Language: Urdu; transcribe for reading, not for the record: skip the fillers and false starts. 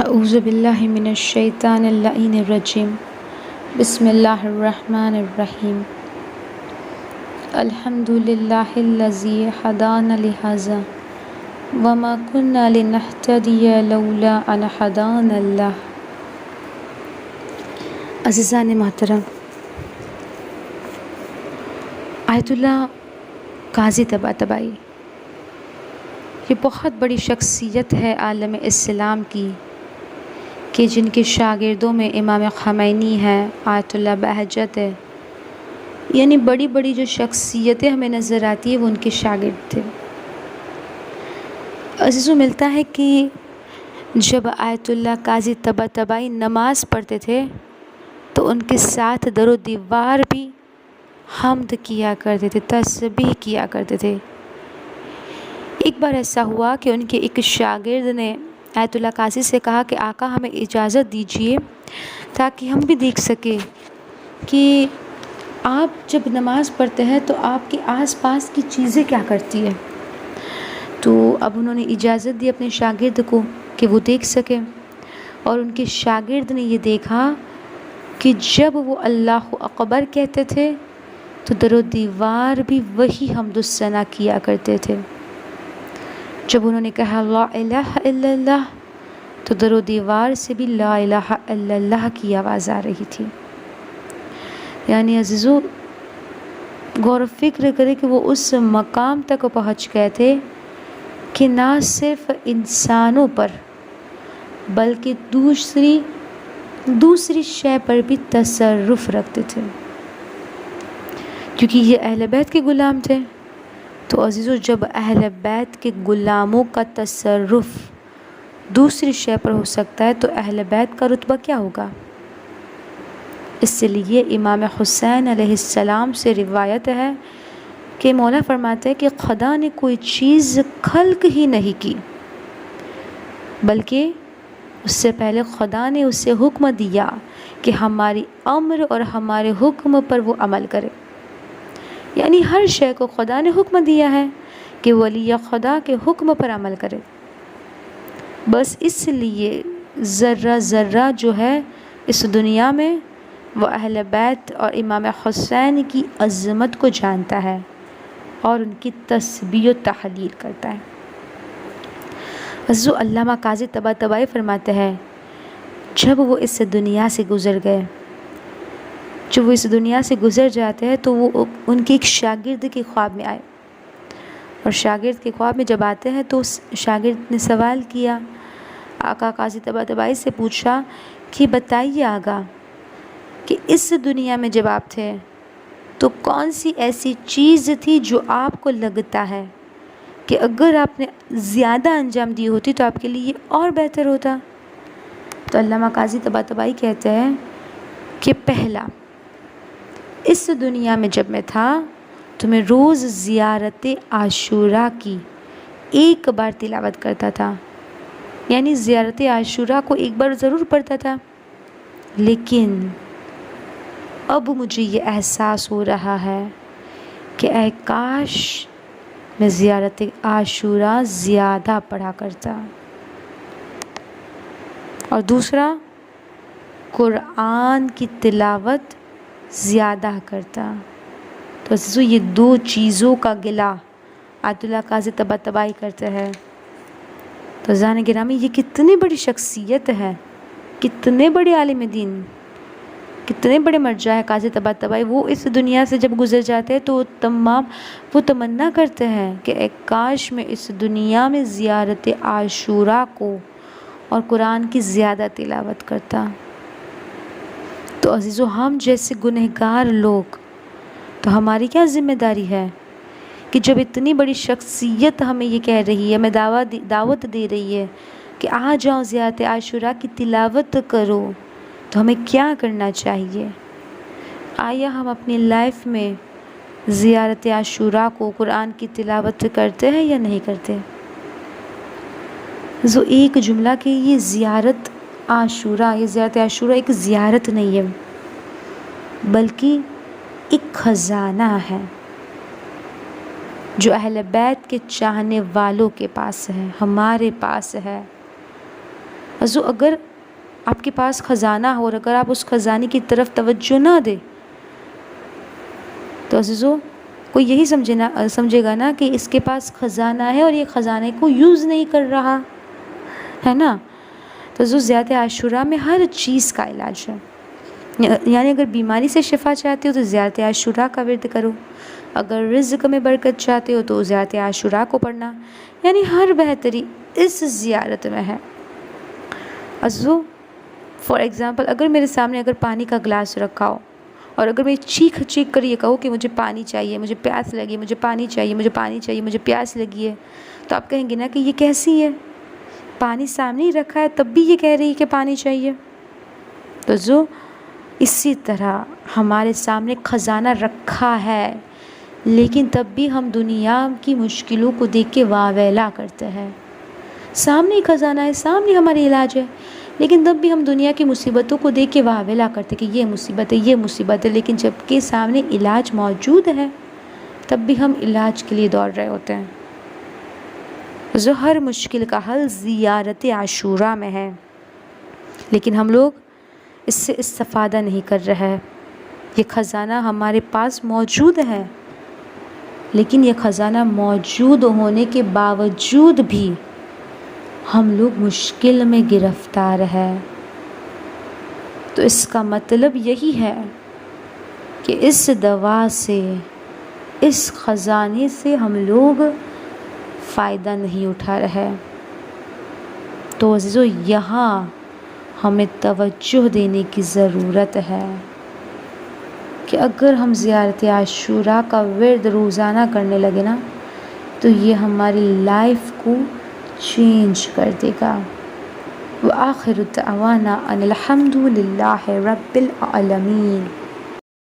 اعوذ باللہ من الشیطان اللعین الرجیم بسم اللہ الرحمن الرحیم الحمد للہ الذی ہدانا لہذا وما كنا لنہتدی لولا ان ہدانا اللہ۔ عزیزان محترم، آیت اللہ قاضی طباطبائی یہ بہت بڑی شخصیت ہے عالم اسلام کی، کہ جن کے شاگردوں میں امام خمینی ہے، آیت اللہ بہجت ہے، یعنی بڑی بڑی جو شخصیتیں ہمیں نظر آتی ہیں وہ ان کے شاگرد تھے۔ عزیزوں، ملتا ہے کہ جب آیت اللہ قاضی طباطبائی نماز پڑھتے تھے تو ان کے ساتھ در و دیوار بھی حمد کیا کرتے تھے، تسبیح کیا کرتے تھے۔ ایک بار ایسا ہوا کہ ان کے ایک شاگرد نے آیت اللہ قاضی سے کہا کہ آقا ہمیں اجازت دیجیے تاکہ ہم بھی دیکھ سکیں کہ آپ جب نماز پڑھتے ہیں تو آپ کے آس پاس کی چیزیں کیا کرتی ہیں۔ تو اب انہوں نے اجازت دی اپنے شاگرد کو کہ وہ دیکھ سکیں، اور ان کے شاگرد نے یہ دیکھا کہ جب وہ اللہ اکبر کہتے تھے تو در و دیوار بھی وہی حمد و ثنا کیا کرتے تھے۔ جب انہوں نے کہا لا الہ الا اللہ تو در و دیوار سے بھی لا الہ الا اللہ کی آواز آ رہی تھی۔ یعنی عزیزو، غور و فکر کرے کہ وہ اس مقام تک پہنچ گئے تھے کہ نہ صرف انسانوں پر بلکہ دوسری شے پر بھی تصرف رکھتے تھے، کیونکہ یہ اہل بیت کے غلام تھے۔ تو عزیزو، جب اہل بیت کے غلاموں کا تصرف دوسری شے پر ہو سکتا ہے تو اہل بیت کا رتبہ کیا ہوگا؟ اس لیے امام حسین علیہ السلام سے روایت ہے کہ مولا فرماتے ہیں کہ خدا نے کوئی چیز خلق ہی نہیں کی، بلکہ اس سے پہلے خدا نے اسے حکم دیا کہ ہماری امر اور ہمارے حکم پر وہ عمل کرے۔ یعنی ہر شے کو خدا نے حکم دیا ہے کہ ولی خدا کے حکم پر عمل کرے۔ بس اس لیے ذرہ ذرہ جو ہے اس دنیا میں وہ اہل بیت اور امام حسین کی عظمت کو جانتا ہے اور ان کی تسبیح و تحلیل کرتا ہے۔ عزیزو، علامہ قاضی طباطبائی فرماتے ہیں جب وہ اس دنیا سے گزر گئے، جب وہ اس دنیا سے گزر جاتے ہیں تو وہ ان کے ایک شاگرد کے خواب میں آئے، اور شاگرد کے خواب میں جب آتے ہیں تو اس شاگرد نے سوال کیا، آقا قاضی طباطبائی سے پوچھا کہ بتائیے آقا کہ اس دنیا میں جب آپ تھے تو کون سی ایسی چیز تھی جو آپ کو لگتا ہے کہ اگر آپ نے زیادہ انجام دی ہوتی تو آپ کے لیے اور بہتر ہوتا؟ تو علامہ قاضی طباطبائی کہتے ہیں کہ پہلا، اس دنیا میں جب میں تھا تو میں روز زیارت عاشوراء کی ایک بار تلاوت کرتا تھا، یعنی زیارت عاشوراء کو ایک بار ضرور پڑھتا تھا، لیکن اب مجھے یہ احساس ہو رہا ہے کہ اے کاش میں زیارت عاشوراء زیادہ پڑھا کرتا۔ اور دوسرا، قرآن کی تلاوت زیادہ کرتا۔ تو عزیزو، یہ دو چیزوں کا گلہ آیت اللہ قاضی طباطبائی کرتے ہیں۔ تو عزیزان گرامی، یہ کتنی بڑی شخصیت ہے، کتنے بڑے عالم دین، کتنے بڑے مرجع ہے قاضی طباطبائی۔ وہ اس دنیا سے جب گزر جاتے ہیں تو وہ تمنا کرتے ہیں کہ اے کاش میں اس دنیا میں زیارت عاشوراء کو اور قرآن کی زیادہ تلاوت کرتا۔ تو عزیزو، ہم جیسے گنہگار لوگ، تو ہماری کیا ذمہ داری ہے کہ جب اتنی بڑی شخصیت ہمیں یہ کہہ رہی ہے، ہمیں دعوت دے رہی ہے کہ آ جاؤ زیارت عاشوراء کی تلاوت کرو، تو ہمیں کیا کرنا چاہیے؟ آیا ہم اپنی لائف میں زیارت عاشوراء کو، قرآن کی تلاوت کرتے ہیں یا نہیں کرتے؟ ایک جملہ کہ یہ زیارت عاشوراء ایک زیارت نہیں ہے، بلکہ ایک خزانہ ہے جو اہل بیت کے چاہنے والوں کے پاس ہے، ہمارے پاس ہے۔ عزو اگر آپ کے پاس خزانہ ہو اور اگر آپ اس خزانے کی طرف توجہ نہ دیں تو عزیزو کوئی یہی سمجھے گا نا کہ اس کے پاس خزانہ ہے اور یہ خزانے کو یوز نہیں کر رہا ہے نا. تو عزیزو ضیاءت عاشوراء میں ہر چیز کا علاج ہے. یعنی اگر بیماری سے شفا چاہتے ہو تو ضیاءت عاشوراء کا ورد کرو، اگر رزق میں برکت چاہتے ہو تو ضیاءت عاشوراء کو پڑھنا. یعنی ہر بہتری اس زیارت میں ہے. عزیزو فار ایگزامپل اگر میرے سامنے اگر پانی کا گلاس رکھا ہو اور اگر میں چیخ کر یہ کہوں کہ مجھے پانی چاہیے، مجھے پیاس لگی، مجھے پانی چاہیے، مجھے پانی چاہیے، مجھے پیاس لگی ہے، تو آپ کہیں گے نا کہ یہ کیسی ہے، پانی سامنے ہی رکھا ہے تب بھی یہ کہہ رہی ہے کہ پانی چاہیے. تو اسی طرح ہمارے سامنے خزانہ رکھا ہے لیکن تب بھی ہم دنیا کی مشکلوں کو دیکھ کے واہ ویلا کرتے ہیں. سامنے خزانہ ہے، سامنے ہمارے علاج ہے، لیکن تب بھی ہم دنیا کی مصیبتوں کو دیکھ کے واہ ویلا کرتے کہ یہ مصیبت ہے، یہ مصیبت ہے. لیکن جب کہ سامنے علاج موجود ہے تب بھی ہم علاج کے لیے دوڑ رہے ہوتے ہیں. ہر مشکل کا حل زیارت عاشوراء میں ہے، لیکن ہم لوگ اس سے استفادہ نہیں کر رہے ہیں. یہ خزانہ ہمارے پاس موجود ہے لیکن یہ خزانہ موجود ہونے کے باوجود بھی ہم لوگ مشکل میں گرفتار ہے. تو اس کا مطلب یہی ہے کہ اس دوا سے، اس خزانے سے ہم لوگ فائدہ نہیں اٹھا رہے. تو عزیزو یہاں ہمیں توجہ دینے کی ضرورت ہے کہ اگر ہم زیارت عاشوراء کا ورد روزانہ کرنے لگے نا تو یہ ہماری لائف کو چینج کر دے گا. وآخر دعوانا ان الحمد للہ رب العالمین.